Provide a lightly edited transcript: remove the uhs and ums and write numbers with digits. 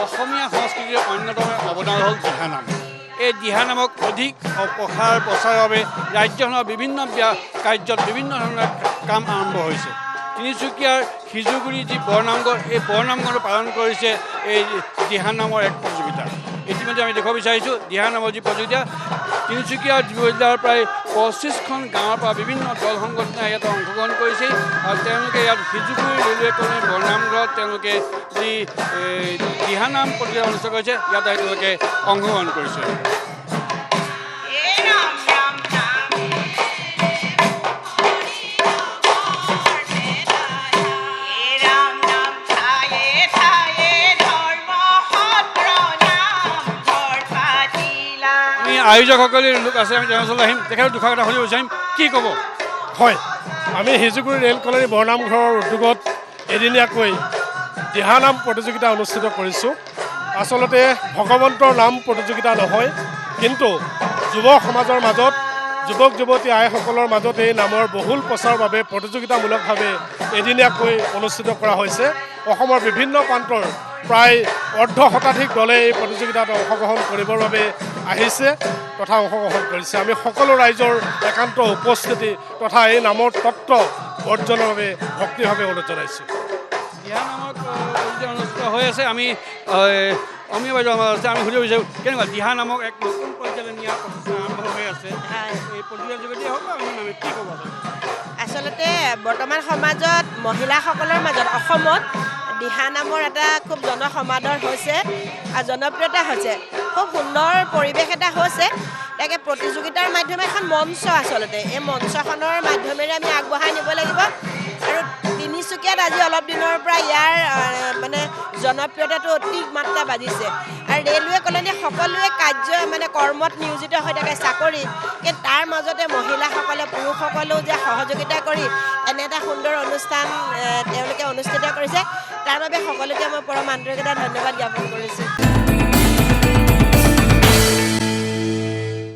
অসমীয়া সংস্কৃতিৰ অন্যতম অৱদান হ'ল দিহানাম। এই দিহানামক অধিক প্ৰচাৰৰ বাবে ৰাজ্যখনৰ বিভিন্ন কাৰ্যত বিভিন্ন ধৰণৰ কাম আৰম্ভ হৈছে। তিনিচুকীয়াৰ সিজুগুৰি যি বৰনামঘৰ, এই বৰনামঘৰটো পালন কৰিছে এই দিহানামৰ এক প্ৰতিযোগিতা। ইতিমধ্যে আমি দেখুৱাব বিচাৰিছোঁ দিহানামৰ যি প্ৰতিযোগিতা, তিনিচুকীয়া জিলাৰ প্ৰায় 25খন গাঁৱৰ পৰা বিভিন্ন দল সংগঠনে ইয়াত অংশগ্ৰহণ কৰিছে আৰু তেওঁলোকে ইয়াত সিজুগুৰি ৰেলৱে কলনী বৰনামঘৰত তেওঁলোকে যি দিহানাম প্ৰতিযোগিতা অনুষ্ঠিত কৰিছে, ইয়াত তেওঁলোকে অংশগ্ৰহণ কৰিছে। আয়োজকসকলে লোক আছে, আমি তেওঁৰ ওচৰলৈ আহিম, তেখেতৰ দুষাৰ কথা শুনিব বিচাৰিম। কি ক'ব? হয়, আমি সিজুগুৰি ৰেল কলনী বৰনামঘৰৰ উদ্যোগত এদিনীয়াকৈ দিহানাম প্ৰতিযোগিতা অনুষ্ঠিত কৰিছোঁ। আচলতে ভগৱন্তৰ নাম প্ৰতিযোগিতা নহয়, কিন্তু যুৱ সমাজৰ মাজত, যুৱক যুৱতী আইসকলৰ মাজত এই নামৰ বহুল প্ৰচাৰৰ বাবে প্ৰতিযোগিতামূলকভাৱে এদিনীয়াকৈ অনুষ্ঠিত কৰা হৈছে। অসমৰ বিভিন্ন প্ৰান্তৰ প্ৰায় অৰ্ধশতাধিক দলে এই প্ৰতিযোগিতাত অংশগ্ৰহণ কৰিবৰ বাবে আহিছে তথা অংশগ্ৰহণ কৰিছে। আমি সকলো ৰাইজৰ একান্ত উপস্থিতি তথা এই নামৰ তত্ত্ব অৰ্জনৰ বাবে ভক্তিভাৱে অনুৰোধ জনাইছোঁ। দিহানামত অনুষ্ঠিত হৈ আছে, আমি অমীয় বাইদেউ আমাৰ আছে, আমি সুধিব বিচাৰোঁ কেনেকুৱা দিহানামক এক নতুন পৰ্যায়লৈ নিয়াৰ প্ৰচেষ্টা আৰম্ভ হৈ আছে। এই প্ৰতিযোগিতাৰ যোগেদি হওক বা অন্য নামে কি ক'ব? আচলতে বৰ্তমান সমাজত মহিলাসকলৰ মাজত অসমত দিহানামৰ এটা খুব জনসমাদৰ হৈছে আৰু জনপ্ৰিয়তা হৈছে। খুব সুন্দৰ পৰিৱেশ এটা হৈছে। তাকে প্ৰতিযোগিতাৰ মাধ্যমে এখন মঞ্চ, আচলতে এই মঞ্চখনৰ মাধ্যমেৰে আমি আগবঢ়াই নিব লাগিব। আৰু তিনিচুকীয়াত আজি অলপ দিনৰ পৰা ইয়াৰ মানে জনপ্ৰিয়তাটো অতি মাত্ৰা বাঢ়িছে। আৰু ৰেলৱে কলনী সকলোৱে কৰ্মত নিয়োজিত হৈ থাকে, চাকৰি, কিন্তু তাৰ মাজতে মহিলাসকলে পুৰুষসকলেও যে সহযোগিতা কৰি এনে এটা সুন্দৰ অনুষ্ঠান তেওঁলোকে অনুষ্ঠিত কৰিছে, তাৰ বাবে সকলোকে মই পৰম আন্তৰিকতা ধন্যবাদ জ্ঞাপন কৰিছোঁ।